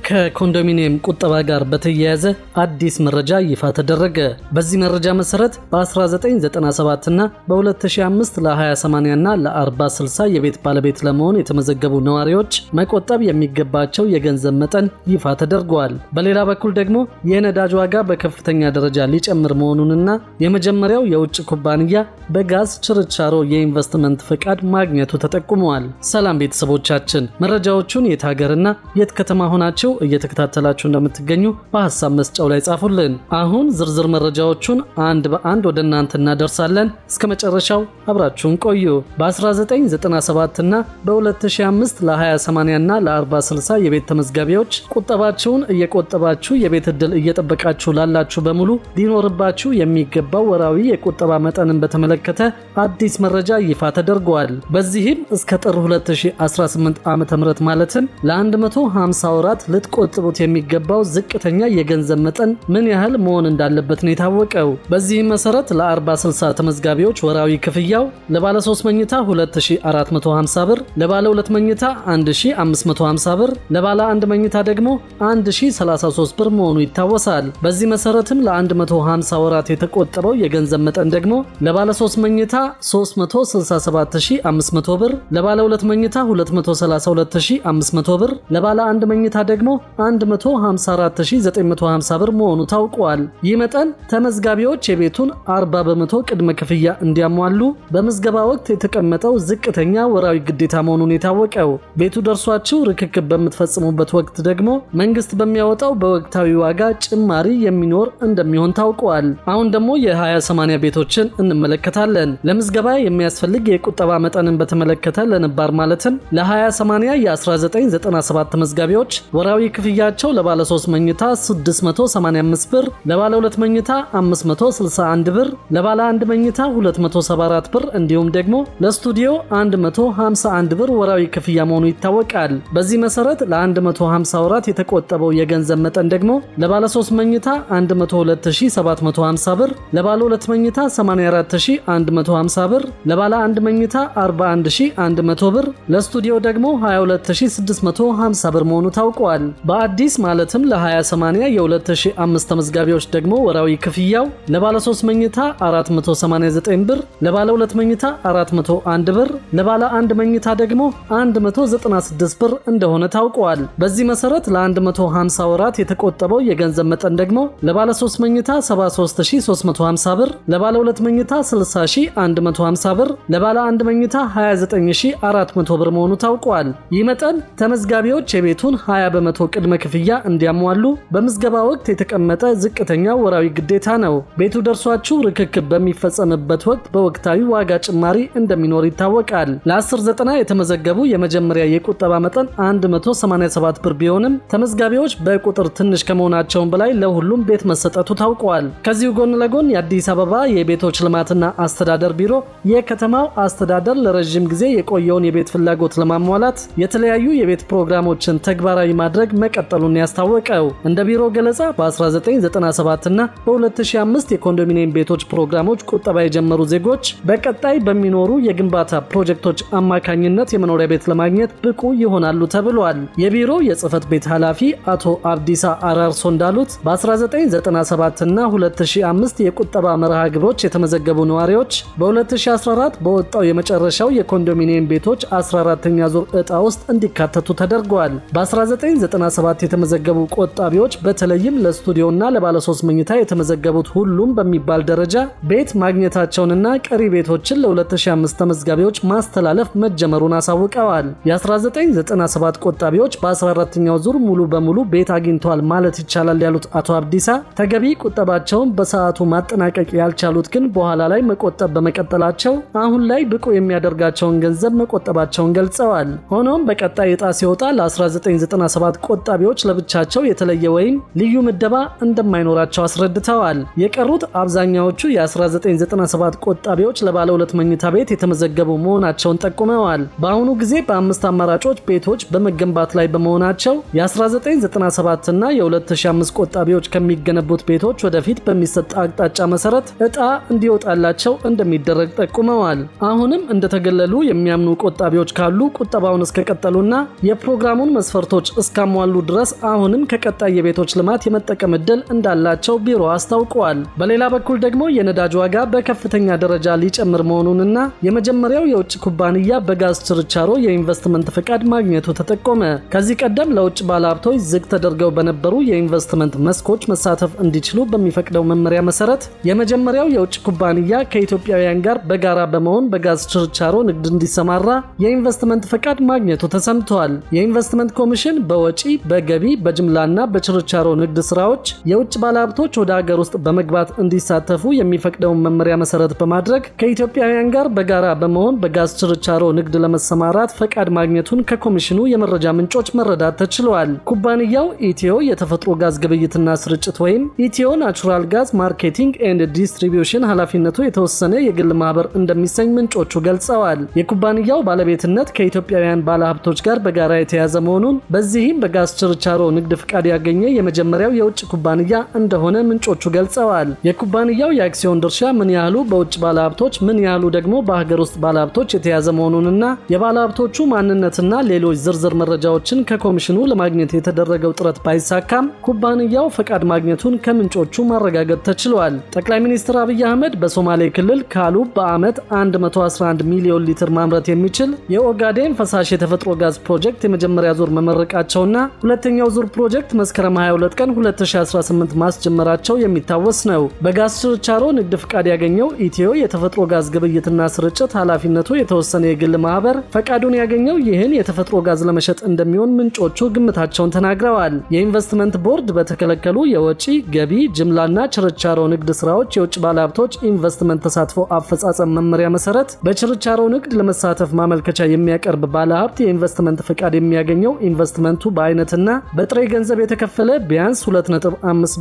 ከኮንዶሚኒየም ቁጠባ ጋር በተያያዘ አዲስ መረጃ ይፋ ተደረገ። በዚህ መረጃ መሰረት በ1997 እና በ2005 ለ20/80 እና ለ40/60 የቤት ባለቤት ለመሆን የተመዘገቡ ነዋሪዎች መቆጠብ የሚገባቸው የገንዘብ መጠን ይፋ ተደርጓል። በሌላ በኩል ደግሞ የነዳጅ ዋጋ በከፍተኛ ደረጃ ሊጨምር መሆኑንና የመጀመሪያው የውጭ ኩባንያ በጋዝ ችርቻሮ የኢንቨስትመንት ፈቃድ ማግኘቱ ተጠቁመዋል። ሰላም ቤተሰቦቻችን፣ መረጃዎቹን የት ሀገርና የት ከተማ ሆናችሁ እየተከታተላችሁ እንደምትገኙ በሐሳብ መስጫው ላይ ጻፉልን። አሁን ዝርዝር መረጃዎቹን አንድ በአንድ ወደ እናንተ እናደርሳለን። እስከ መጨረሻው አብራችሁን ቆዩ። በ1997 እና በ2005 ለ20/80 እና ለ40/60 የቤት ተመዝጋቢዎች ቁጠባችሁን እየቆጠባችሁ የቤት ዕድል እየጠበቃችሁ ላላችሁ በሙሉ ሊኖርባችሁ የሚገባው ወራዊ የቁጠባ መጠንን በተመለከተ አዲስ መረጃ ይፋ ተደርጓል። በዚህም እስከ ጥር 2018 ዓ.ም ማለትም ለ150 ወራት ልትቆጥቡት የሚገባው ዝቅተኛ የገንዘብ መጠን ምን ያህል መሆን እንዳለበት ነው የታወቀው። በዚህም መሰረት ለ40/60 ተመዝጋቢዎች ወራዊ ክፍያው ለባለ 3 መኝታ 2450 ብር፣ ለባለ 2 መኝታ 1550 ብር፣ ለባለ 1 መኝታ ደግሞ 1033 ብር መሆኑ ይታወሳል። በዚህ መሰረትም ለ150 ወራት የተቆጠበው የገንዘብ መጠን ደግሞ ለባለ 3 መኝታ 367500 ብር፣ ለባለ 2 መኝታ 232500 ብር፣ ለባለ 1 መኝታ ደግሞ 154950 ብር መሆኑ ታውቋል። ይህ መጠን ተመዝጋቢዎች የቤቱን 40% ቅድመ ክፍያ እንዲያሟሉ በምዝገባ ወቅት የተቀመጠው ዝቅተኛ ወራዊ ግዴታ መሆኑን የታወቀው። ቤቱ ደርሷችሁ ርክክብ በምትፈጽሙበት ወቅት ደግሞ መንግስት በሚያወጣው በወቅታዊ ዋጋ ጭማሪ የሚኖር እንደሚሆን ታውቋል። አሁን ደግሞ የ20/80 ቤቶችን እንመለከታለን። ለምዝገባ የሚያስፈልግ የቁጠባ መጠንን በተመለከተ ለነባር ማለትም ለ20/80 የ1997 ተመዝጋቢዎች ወራዊ ክፍያቸው ለባለ 3 መኝታ 685 ብር፣ ለባለ 2 መኝታ 561 ብር፣ ለባለ 1 መኝታ 274 ብር እንዲሁም ደግሞ ለስቱዲዮ 151 ብር ወራዊ ክፍያ መሆኑ ይታወቃል። በዚህ መሰረት ለ150 ወራት የተቆጠበው የገንዘብ መጠን ደግሞ ለባለ 3 መኝታ 102750 ብር፣ ለባለ 2 መኝታ 84150 ብር፣ ለባለ 1 መኝታ 41100 ብር፣ ለስቱዲዮ ደግሞ 22650 ብር መሆኑ ታውቋል። በአዲስ ማለትም ለ20/80 የ2005 ተመዝጋቢዎች ደግሞ ወራዊ ክፍያው ለባለ 3 መኝታ 489 ብር፣ ለባለ 2 መኝታ 401 ብር፣ ለባለ 1 መኝታ ደግሞ 196 ብር እንደሆነ ታውቋል። በዚህ መሰረት ለ150 ወራት የተቆጠበው የገንዘብ መጠን ደግሞ ለባለ 3 መኝታ 73350 ብር፣ ለባለ 2 መኝታ 60150 ብር፣ ለባለ 1 መኝታ 29400 ብር መሆኑ ታውቋል። ይህ መጠን ተመዝጋቢዎች የቤቱን 20% ቅድመ ክፍያ እንዲያሟሉ በምዝገባ ወቅት የተቀመጠ ዝቅተኛ ወራዊ ግዴታ ነው። ቤቱ ደርሷችሁ ርክክብ በሚፈጸምበት ወቅት በወቅታዊ ዋጋ ጭማሪ እንደሚኖር ይታወቃል። ለ10/90 የተመዘገቡ የመጀመሪያ የቁጠባ መጠን 187 ብር ቢሆንም ተመዝጋቢዎች በቁጥር ትንሽ ከመሆናቸውም በላይ ለሁሉም ቤት መሰጠቱ ታውቋል። ከዚሁ ጎን ለጎን የአዲስ አበባ የቤቶች ልማትና አስተዳደር ቢሮ የከተማው አስተዳደር ለረጅም ጊዜ የቆየውን የቤት ፍላጎት ለማሟላት የተለያዩ የቤት ፕሮግራሞችን ተግባራዊ ማድረግ መቀጠሉን ያስታወቀው። እንደ ቢሮ ገለጻ በ1997 እና በ2005 የኮንዶሚኒየም ቤቶች ፕሮግራሞች ቁጠባ የጀመሩ ዜጎች በቀጣይ በሚኖሩ የግንባታ ፕሮጀክቶች አማካኝነት የመኖሪያ ቤት ለማግኘት ብቁ ይሆናሉ ተብሏል። የቢሮ የጽህፈት ቤት ኃላፊ አቶ አብዲሳ አራርሶ እንዳሉት በ1997 እና 2005 የቁጠባ መርሃ ግብሮች የተመዘገቡ ነዋሪዎች በ2014 በወጣው የመጨረሻው የኮንዶሚኒየም ቤቶች 14ኛ ዙር ዕጣ ውስጥ እንዲካተቱ ተደርጓል። በ1997 የተመዘገቡ ቆጣቢዎች በተለይም ለስቱዲዮና ለባለ 3 መኝታ የተመዘገቡት ሁሉም በሚባል ደረጃ ቤት ማግኘታቸውንና ቀሪ ቤቶችን ለ2005 ተመዝጋቢዎች ማስተላለፍ መጀመሩን አሳውቀዋል። የ1997 ቆጣቢዎች በ14ኛው ዙር ሙሉ በሙሉ ቤት አግኝተዋል ማለት ይቻላል ያሉት አቶ አብዲሳ ተገቢ ቁጠባቸውን በሰዓቱ ማጠናቀቅ ያልቻሉት ግን በኋላ ላይ መቆጠብ በመቀጠላቸው አሁን ላይ ብቁ የሚያደርጋቸውን ገንዘብ መቆጠባቸውን ገልጸዋል። ሆኖም በቀጣይ ዕጣ ሲወጣ ለ1997 ቆጣቢዎች ለብቻቸው የተለየ ወይም ልዩ ምደባ እንደማይኖራቸው አስረድተዋል። የቀሩት አብዛኛዎቹ የ1997 ቆጣቢዎች ለባለ 2 መኝታ ቤት የተመዘገቡ መሆናቸውን ጠቁመዋል። በአሁኑ ጊዜ በ5 አማራጮች ቤቶች በመገንባት ላይ በመሆናቸው የ1997 እና የ2005 ቆጣቢዎች ከሚገነቡት ቤቶች ወደፊት በሚሰጥ አቅጣጫ መሰረት ዕጣ እንዲወጣላቸው እንደሚደረግ ጠቁመዋል። አሁንም እንደተገለሉ የሚያምኑ ቆጣቢዎች ካሉ ቁጠባውን እስከቀጠሉና የፕሮግራሙን መስፈርቶች እስካሟሉ እስካላሟሉ ድረስ አሁንም ከቀጣይ የቤቶች ልማት የመጠቀም ዕድል እንዳላቸው ቢሮ አስታውቋል። በሌላ በኩል ደግሞ የነዳጅ ዋጋ በከፍተኛ ደረጃ ሊጨምር መሆኑንና የመጀመሪያው የውጭ ኩባንያ በጋዝ ችርቻሮ የኢንቨስትመንት ፈቃድ ማግኘቱ ተጠቆመ። ከዚህ ቀደም ለውጭ ባለሀብቶች ዝግ ተደርገው በነበሩ የኢንቨስትመንት መስኮች መሳተፍ እንዲችሉ በሚፈቅደው መመሪያ መሰረት የመጀመሪያው የውጭ ኩባንያ ከኢትዮጵያውያን ጋር በጋራ በመሆን በጋዝ ችርቻሮ ንግድ እንዲሰማራ የኢንቨስትመንት ፈቃድ ማግኘቱ ተሰምቷል። የኢንቨስትመንት ኮሚሽን በወጪ በገቢ በጅምላና በችርቻሮ ንግድ ስራዎች የውጭ ባለሀብቶች ወደ ሀገር ውስጥ በመግባት እንዲሳተፉ የሚፈቅደውን መመሪያ መሰረት በማድረግ ከኢትዮጵያውያን ጋር በጋራ በመሆን በጋዝ ችርቻሮ ንግድ ለመሰማራት ፈቃድ ማግኘቱን ከኮሚሽኑ የመረጃ ምንጮች መረዳት ተችሏል። ኩባንያው ኢትዮ የተፈጥሮ ጋዝ ግብይትና ስርጭት ወይም ኢትዮ ናቹራል ጋዝ ማርኬቲንግ ኤንድ ዲስትሪቢዩሽን ኃላፊነቱ የተወሰነ የግል ማህበር እንደሚሰኝ ምንጮቹ ገልጸዋል። የኩባንያው ባለቤትነት ከኢትዮጵያውያን ባለሀብቶች ጋር በጋራ የተያዘ መሆኑን በዚህም በጋዝ ችርቻሮ ንግድ ፍቃድ ያገኘ የመጀመሪያው የውጭ ኩባንያ እንደሆነ ምንጮቹ ገልጸዋል። የኩባንያው የአክሲዮን ድርሻ ምን ያህሉ በውጭ ባለሀብቶች ምን ያህሉ ደግሞ በሀገር ውስጥ ባለሀብቶች የተያዘ መሆኑንና የባለሀብቶቹ ማንነትና ሌሎች ዝርዝር መረጃዎችን ከኮሚሽኑ ለማግኘት የተደረገው ጥረት ባይሳካም ኩባንያው ፈቃድ ማግኘቱን ከምንጮቹ ማረጋገጥ ተችሏል። ጠቅላይ ሚኒስትር አብይ አህመድ በሶማሌ ክልል ካሉብ በዓመት 111 ሚሊዮን ሊትር ማምረት የሚችል የኦጋዴን ፈሳሽ የተፈጥሮ ጋዝ ፕሮጀክት የመጀመሪያ ዙር መመረቃቸውና ሁለተኛው ዙር ፕሮጀክት መስከረም 22 ቀን 2018 ማስጀመራቸው የሚታወስ ነው። በጋዝ ችርቻሮ ንግድ ፍቃድ ያገኘው ኢትዮ የተፈጥሮ ጋዝ ግብይትና ስርጭት ኃላፊነቱ የተወሰነ የግል ማህበር ፈቃዱን ያገኘው ይህን የተፈጥሮ ጋዝ ለመሸጥ እንደሚሆን ምንጮቹ ግምታቸውን ተናግረዋል። የኢንቨስትመንት ቦርድ በተከለከሉ የወጪ ገቢ ጅምላና ችርቻሮ ንግድ ስራዎች የውጭ ባለሀብቶች ኢንቨስትመንት ተሳትፎ አፈጻጸም መመሪያ መሰረት በችርቻሮ ንግድ ለመሳተፍ ማመልከቻ የሚያቀርብ ባለሀብት የኢንቨስትመንት ፈቃድ የሚያገኘው ኢንቨስትመንቱ በአይነትና በጥሬ ገንዘብ የተከፈለ ቢያንስ 2.5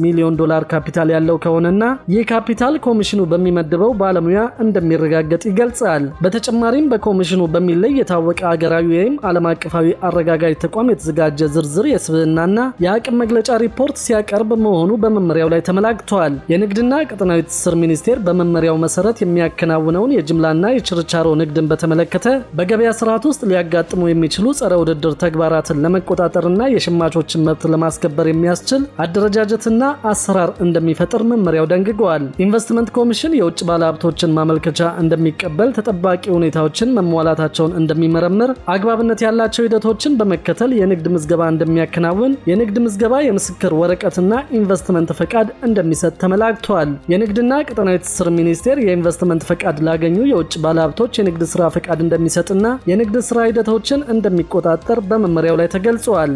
ሚሊዮን ዶላር ካፒታል ያለው ከሆነና ይህ ካፒታል ኮሚሽኑ በሚመድበው ባለሙያ እንደሚረጋገጥ ይገልጻል። በተጨማሪም በኮሚሽኑ በሚለይ የታወቀ አገራዊ ወይም ዓለም አቀፋዊ አረጋጋጅ ተቋም የተዘጋጀ ዝርዝር የስብዕናና የአቅም መግለጫ ሪፖርት ሲያቀርብ መሆኑ በመመሪያው ላይ ተመላክቷል። የንግድና ቀጠናዊ ትስስር ሚኒስቴር በመመሪያው መሰረት የሚያከናውነውን የጅምላና የችርቻሮ ንግድን በተመለከተ በገበያ ስርዓት ውስጥ ሊያጋጥሙ የሚችሉ ጸረ ውድድር ተግባራትን ለመቆጣጠርና የሸማቾችን መብት ለማስከበር የሚያስችል አደረጃጀትና አሰራር እንደሚፈጥር መመሪያው ደንግጓል። ኢንቨስትመንት ኮሚሽን የውጭ ባለሀብቶችን ማመልከቻ እንደሚቀበል፣ ተጠባቂ ሁኔታዎችን መሟላታቸውን እንደሚመረምር፣ አግባብነት ያላቸው ሂደቶችን በመከተል የንግድ ምዝገባ እንደሚያከናውን፣ የንግድ ምዝገባ የምስክር ወረቀትና ኢንቨስትመንት ፈቃድ እንደሚሰጥ ተመላክቷል። የንግድና ቀጠናዊ ትስስር ሚኒስቴር የኢንቨስትመንት ፈቃድ ላገኙ የውጭ ባለሀብቶች የንግድ ስራ ፈቃድ እንደሚሰጥና የንግድ ስራ ሂደቶችን እንደሚቆጣጠር በመመሪያው ላይ ተገልጿል።